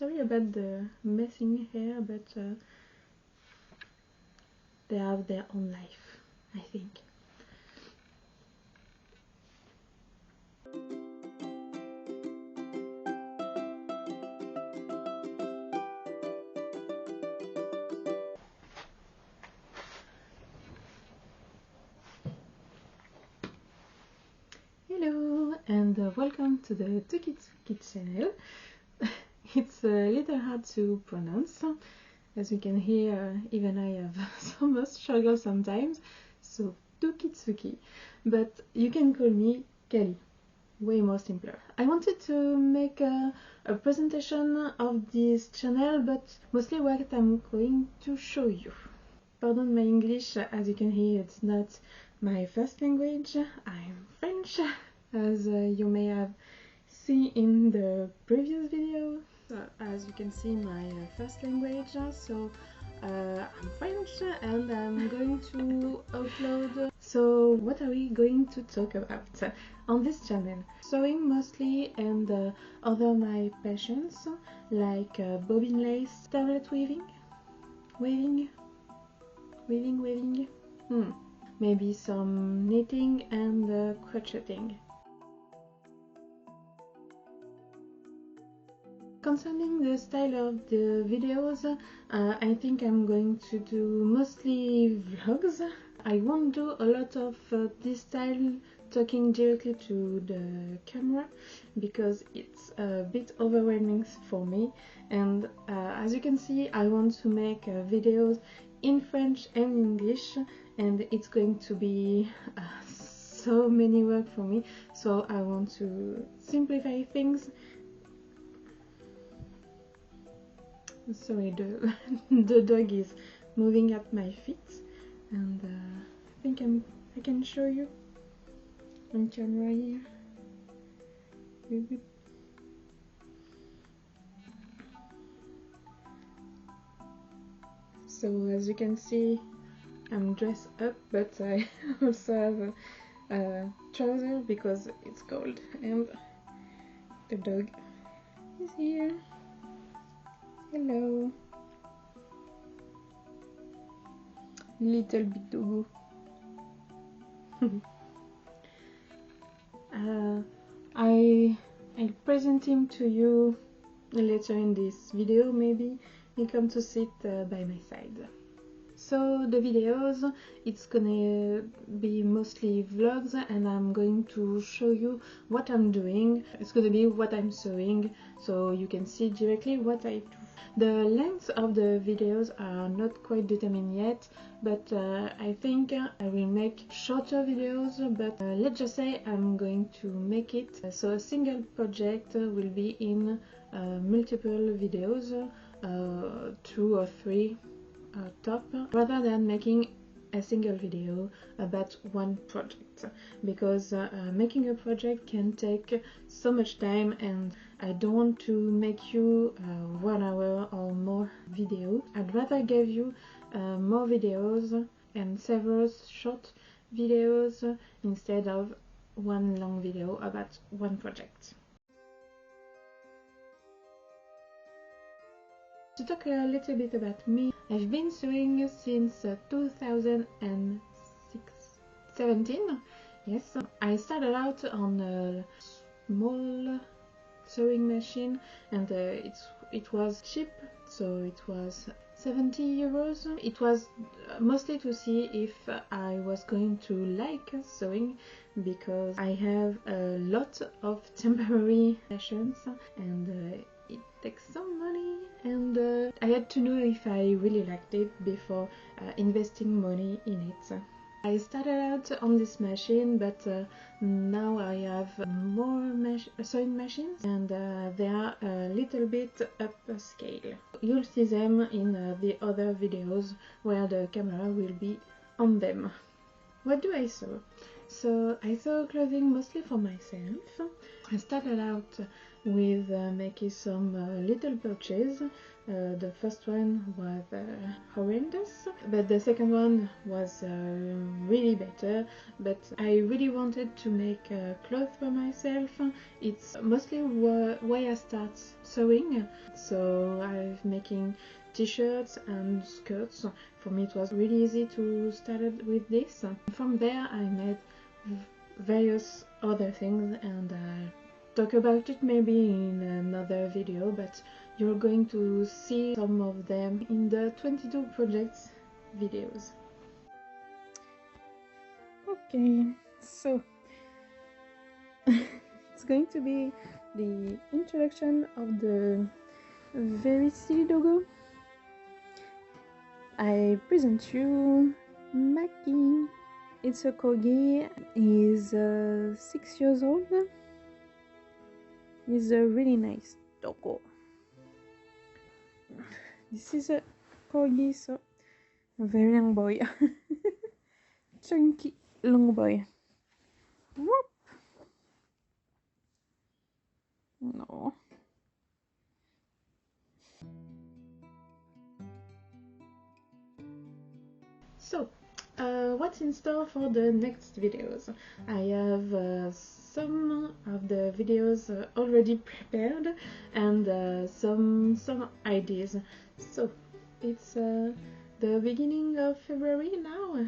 Sorry about the messing hair, but they have their own life, I think. Hello and welcome to the Tukitsuki channel. It's a little hard to pronounce. As you can hear, even I have so much struggle sometimes. So Tukitsuki, but you can call me Kali. Way more simpler. I wanted to make a presentation of this channel, but mostly what I'm going to show you. Pardon my English, as you can hear, it's not my first language. I'm French, as you may have seen in the previous video. As you can see, my first language, so I'm French and I'm going to upload. So what are we going to talk about on this channel? Sewing mostly, and other my passions like bobbin lace, tablet weaving, maybe some knitting and crocheting. Concerning the style of the videos, I think I'm going to do mostly vlogs. I won't do a lot of this style talking directly to the camera because it's a bit overwhelming for me, and as you can see, I want to make videos in French and English, and it's going to be so many work for me, so I want to simplify things. Sorry, the dog is moving at my feet, and I think I can show you on camera here. So as you can see, I'm dressed up, but I also have a trouser because it's cold, and the dog is here. Hello, little bit doggo. I'll present him to you later in this video. Maybe he'll come to sit by my side. So the videos, it's gonna be mostly vlogs, and I'm going to show you what I'm doing. It's gonna be what I'm sewing, so you can see directly what I do. The length of the videos are not quite determined yet, but I think I will make shorter videos, but let's just say I'm going to make it so a single project will be in multiple videos, 2 or 3 top, rather than making a single video about one project, because making a project can take so much time, and I don't want to make you 1 hour or more video. I'd rather give you more videos and several short videos instead of one long video about one project. To talk a little bit about me, I've been sewing since 2017. Yes, I started out on a small sewing machine, and it was cheap, so it was 70 euros. It was mostly to see if I was going to like sewing, because I have a lot of temporary passions, and it takes some money, and I had to know if I really liked it before investing money in it. I started out on this machine, but now I have more sewing machines, and they are a little bit upscale. You'll see them in the other videos where the camera will be on them. What do I sew? So I sew clothing mostly for myself. I started out with making some little purchase. The first one was horrendous, but the second one was really better. But I really wanted to make clothes for myself. It's mostly why I start sewing, so I'm making t-shirts and skirts. For me it was really easy to start with this. From there I made various other things, and talk about it maybe in another video, but you're going to see some of them in the 22 projects videos. Okay, so it's going to be the introduction of the very silly doggo. I present you Maki. It's a corgi. He's 6 years old. He's a really nice doggo. This is a corgi, so a very long boy. Chunky long boy. Whoop. No. So, what's in store for the next videos? I have some of the videos already prepared, and some ideas. So it's the beginning of February now.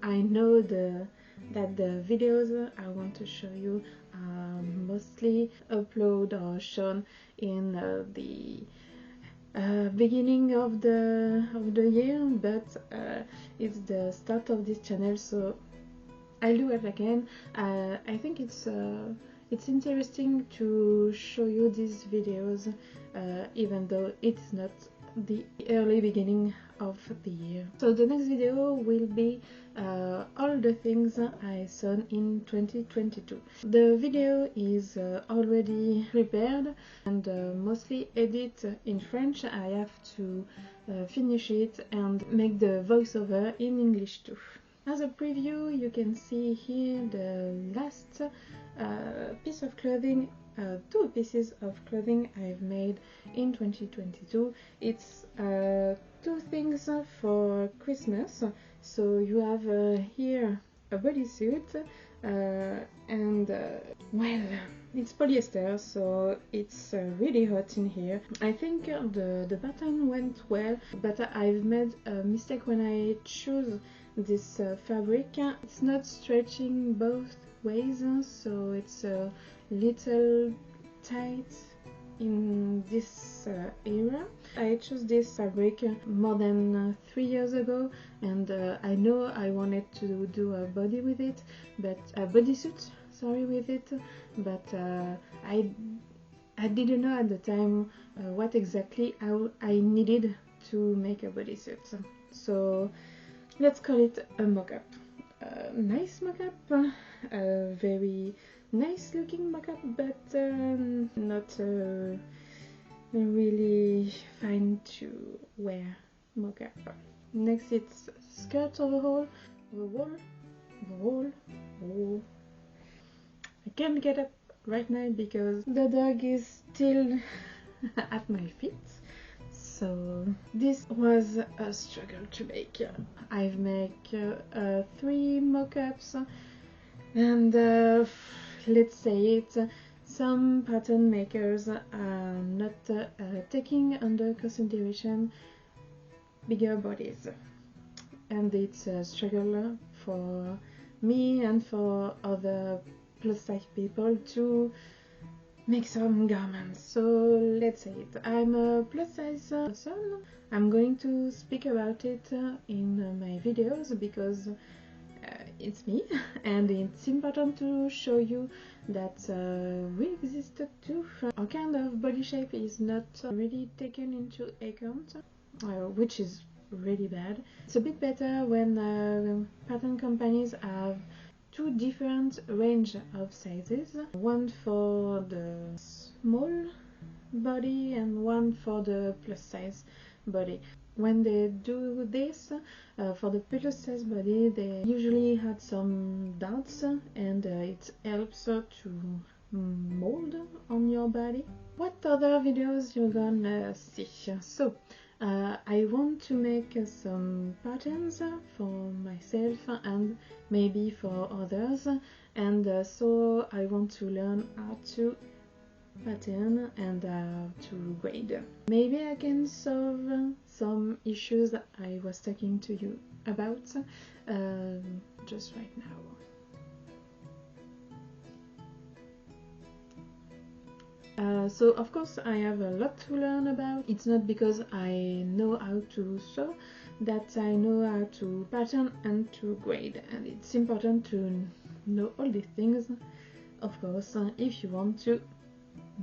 I know that the videos I want to show you are mostly uploaded or shown in the beginning of the year, but it's the start of this channel, so I'll do it again. I think it's interesting to show you these videos, even though it's not the early beginning of the year. So the next video will be all the things I saw in 2022. The video is already prepared and mostly edited in French. I have to finish it and make the voiceover in English too. As a preview, you can see here the last piece of clothing, two pieces of clothing I've made in 2022. It's two things for Christmas. So you have here a bodysuit, and well, it's polyester, so it's really hot in here. I think the pattern went well, but I've made a mistake when I choose this fabric. It's not stretching both ways, so it's a little tight in this era. I chose this fabric more than 3 years ago, and I know I wanted to do a body with it, but a bodysuit, sorry, with it, but I didn't know at the time what exactly I needed to make a bodysuit. So let's call it a mock-up. Nice mock-up, very nice looking mock-up, but not really fine to wear mock-up. Next it's skirt overhaul. I can't get up right now because the dog is still at my feet. So this was a struggle to make. I've made 3 mock-ups, and let's say it, some pattern makers are not taking under consideration bigger bodies, and it's a struggle for me and for other plus size people to make some garments. So let's say it, I'm a plus size person. I'm going to speak about it in my videos because it's me, and it's important to show you that we exist too. Our kind of body shape is not really taken into account, which is really bad. It's a bit better when pattern companies have 2 different range of sizes, one for the small body and one for the plus size body. When they do this, for the plus size body, they usually had some doubts, and it helps to mold on your body. What other videos you're gonna see? So I want to make some patterns for myself and maybe for others, and so I want to learn how to pattern and to grade. Maybe I can solve some issues that I was talking to you about just right now. So of course I have a lot to learn about. It's not because I know how to sew that I know how to pattern and to grade, and it's important to know all these things, of course, if you want to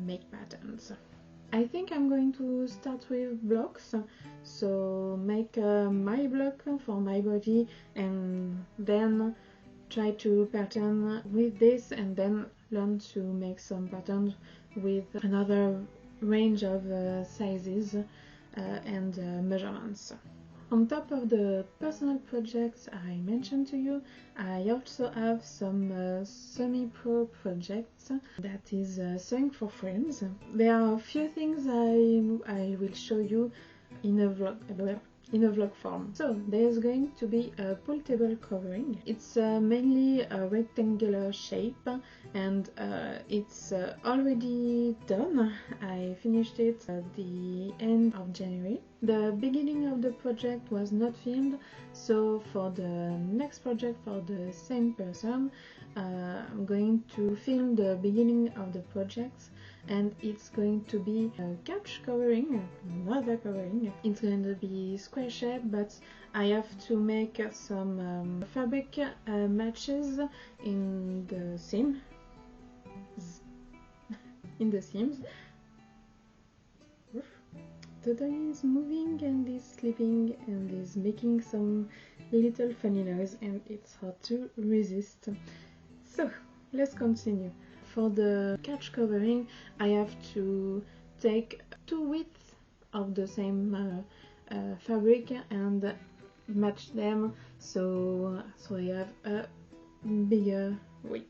make patterns. I think I'm going to start with blocks, so make my block for my body and then try to pattern with this, and then learn to make some patterns with another range of sizes and measurements. On top of the personal projects I mentioned to you, I also have some semi-pro projects, that is sewing for friends. There are a few things I will show you in a vlog form. So there's going to be a pool table covering. It's mainly a rectangular shape, and it's already done. I finished it at the end of January. The beginning of the project was not filmed, so for the next project for the same person, I'm going to film the beginning of the project, and it's going to be a couch covering, another covering. It's going to be square shape, but I have to make some fabric matches in the seam. In the seams. The dog is moving and is sleeping and is making some little funny noise, and it's hard to resist. So let's continue. For the couch covering, I have to take 2 widths of the same fabric and match them, so I have a bigger width,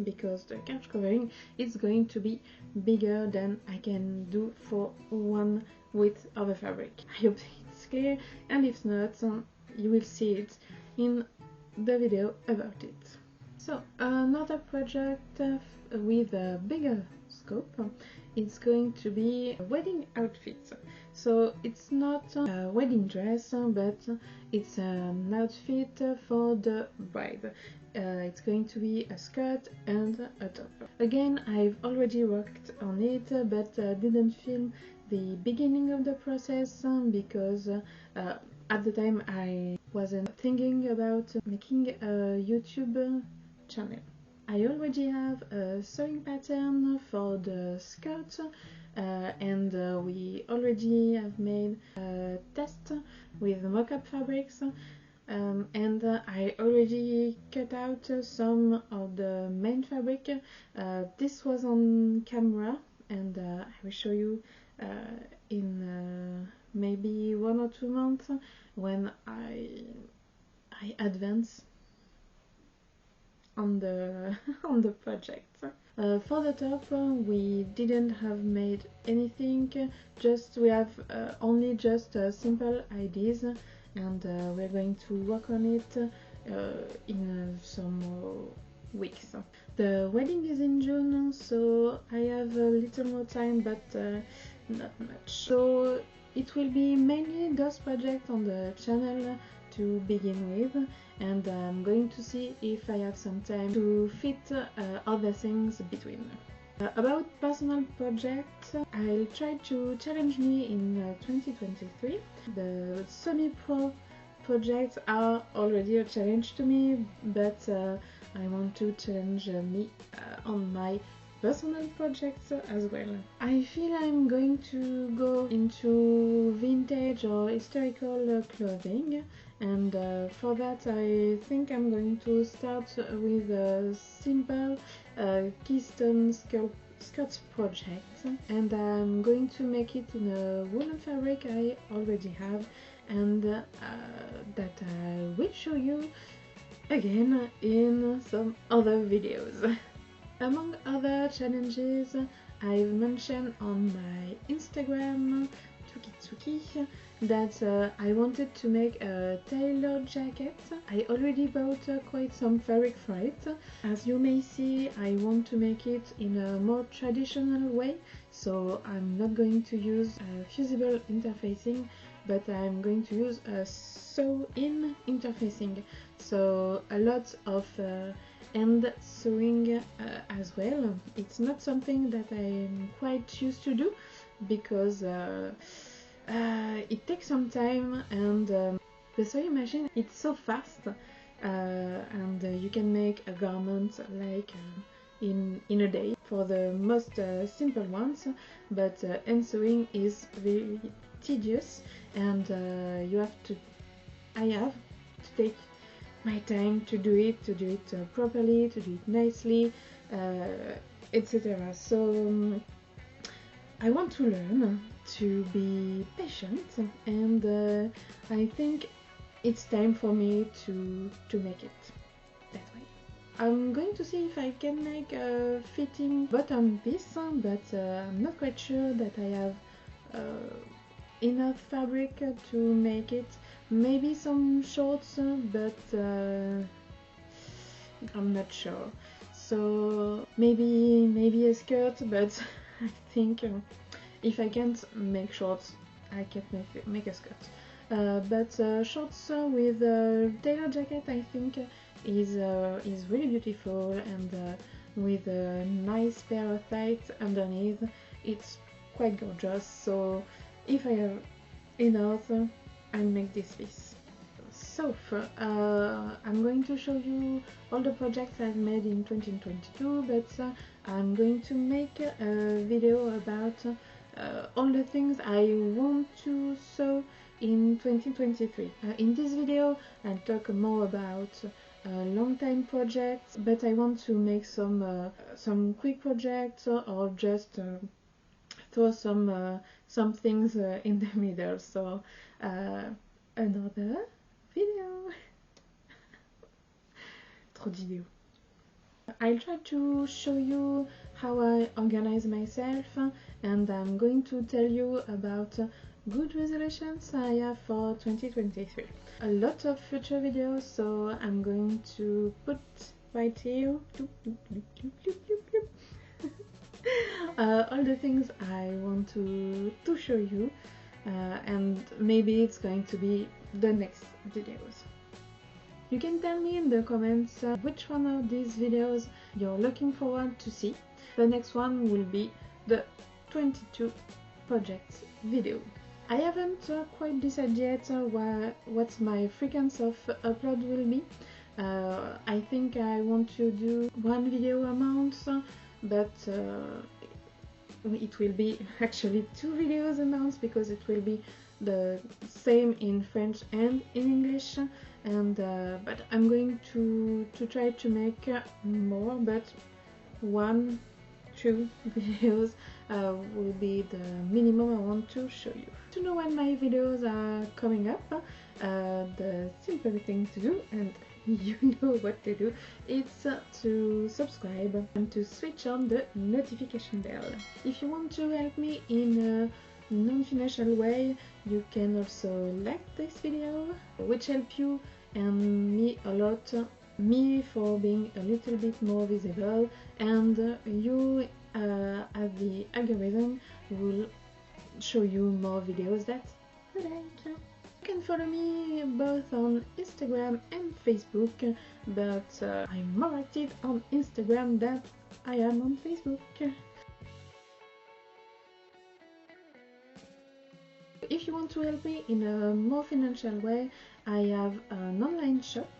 because the couch covering is going to be bigger than I can do for 1 width of a fabric. I hope it's clear, and if not, you will see it in the video about it. So another project with a bigger scope, it's going to be a wedding outfit. So it's not a wedding dress, but it's an outfit for the bride. It's going to be a skirt and a top. Again, I've already worked on it, but didn't film the beginning of the process because at the time I wasn't thinking about making a YouTube channel. I already have a sewing pattern for the skirt, and we already have made a test with mock-up fabrics, and I already cut out some of the main fabric. This was on camera, and I will show you in maybe 1 or 2 months when I advance on the on the project. For the top, we didn't have made anything, just we have only just simple ideas, and we're going to work on it in some weeks. The wedding is in June, so I have a little more time, but not much. So it will be mainly those projects on the channel to begin with, and I'm going to see if I have some time to fit other things between. About personal projects, I'll try to challenge me in 2023. The semi-pro projects are already a challenge to me, but I want to challenge me on my personal projects as well. I feel I'm going to go into vintage or historical clothing, and for that I think I'm going to start with a simple keystone skirt project, and I'm going to make it in a woolen fabric I already have, and that I will show you again in some other videos. Among other challenges, I've mentioned on my Instagram, Tukitsuki, that I wanted to make a tailored jacket. I already bought quite some fabric for it. As you may see, I want to make it in a more traditional way, so I'm not going to use fusible interfacing, but I'm going to use a sew-in interfacing. So a lot of and sewing as well. It's not something that I'm quite used to do because it takes some time, and the sewing machine, it's so fast, and you can make a garment like in a day for the most simple ones, but hand sewing is very tedious, and I have to take my time to do it properly, to do it nicely, etc. So I want to learn to be patient, and I think it's time for me to make it that way. I'm going to see if I can make a fitting bottom piece, but I'm not quite sure that I have enough fabric to make it. Maybe some shorts, but I'm not sure. So maybe a skirt, but I think if I can't make shorts, I can't make a skirt. But shorts with a tailor jacket, I think, is really beautiful, and with a nice pair of tights underneath, it's quite gorgeous. So if I have enough, I'll make this piece. So I'm going to show you all the projects I've made in 2022, but I'm going to make a video about all the things I want to sew in 2023. In this video I'll talk more about long time projects, but I want to make some quick projects, or just throw some things in the middle. So another video. Trop de vidéos. I'll try to show you how I organize myself, and I'm going to tell you about good resolutions I have for 2023. A lot of future videos, so I'm going to put right here all the things I want to show you, and maybe it's going to be the next videos. You can tell me in the comments which one of these videos you're looking forward to see. The next one will be the 22 projects video. I haven't quite decided yet what my frequency of upload will be. I think I want to do one video a month, but it will be actually 2 videos a month, because it will be the same in French and in English, and but I'm going to try to make more, but 1-2 videos will be the minimum I want to show you. To know when my videos are coming up, the simple thing to do, and you know what to do, it's to subscribe and to switch on the notification bell. If you want to help me in a non-financial way, you can also like this video, which helps you and me a lot, me for being a little bit more visible, and you as the algorithm will show you more videos that you like. You can follow me both on Instagram and Facebook, but I'm more active on Instagram than I am on Facebook. If you want to help me in a more financial way, I have an online shop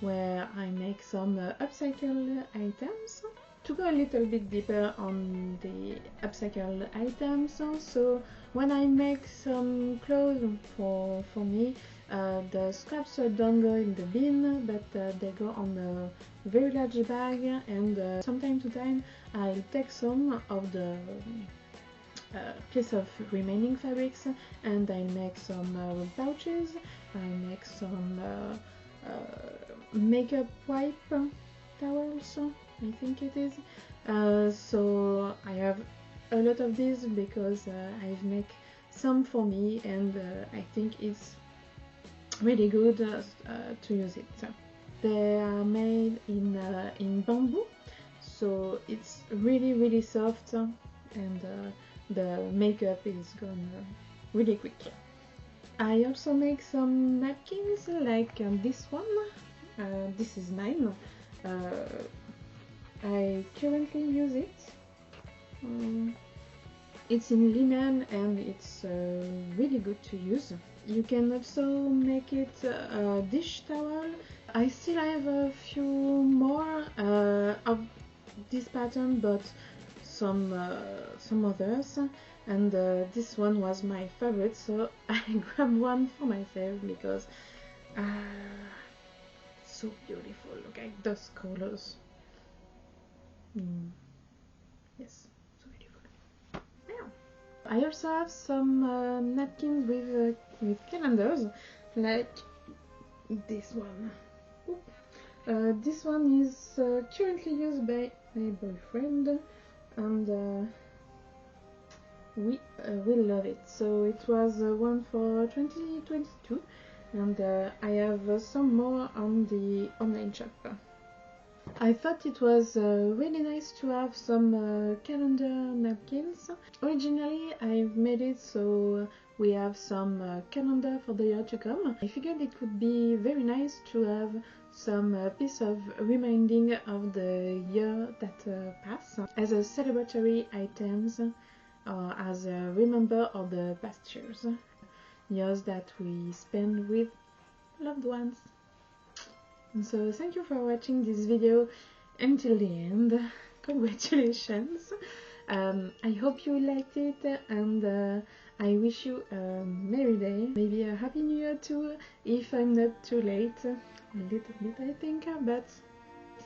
where I make some upcycle items. To go a little bit deeper on the upcycle items, so when I make some clothes for me, the scraps don't go in the bin, but they go on a very large bag, and from time to time I'll take some of the piece of remaining fabrics, and I make some pouches, I make some makeup wipe towels, I think it is. So I have a lot of these because I've made some for me, and I think it's really good to use it. They are made in bamboo, so it's really soft, and the makeup is gone really quick. I also make some napkins like this one. This is mine. I currently use it. It's in linen and it's really good to use. You can also make it a dish towel. I still have a few more of this pattern, but some others, and this one was my favorite, so I grabbed one for myself because so beautiful. Look at those colors. Yes, so beautiful. Yeah. I also have some napkins with calendars, like this one. This one is currently used by my boyfriend, and we love it. So it was one for 2022, and I have some more on the online shop. I thought it was really nice to have some calendar napkins. Originally I've made it so we have some calendar for the year to come. I figured it would be very nice to have some piece of reminding of the year that passed as a celebratory items, as a remember of the past years that we spend with loved ones. So thank you for watching this video until the end. Congratulations. I hope you liked it, and I wish you a merry day, maybe a happy new year too, if I'm not too late. A little bit I think, but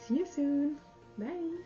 see you soon. Bye.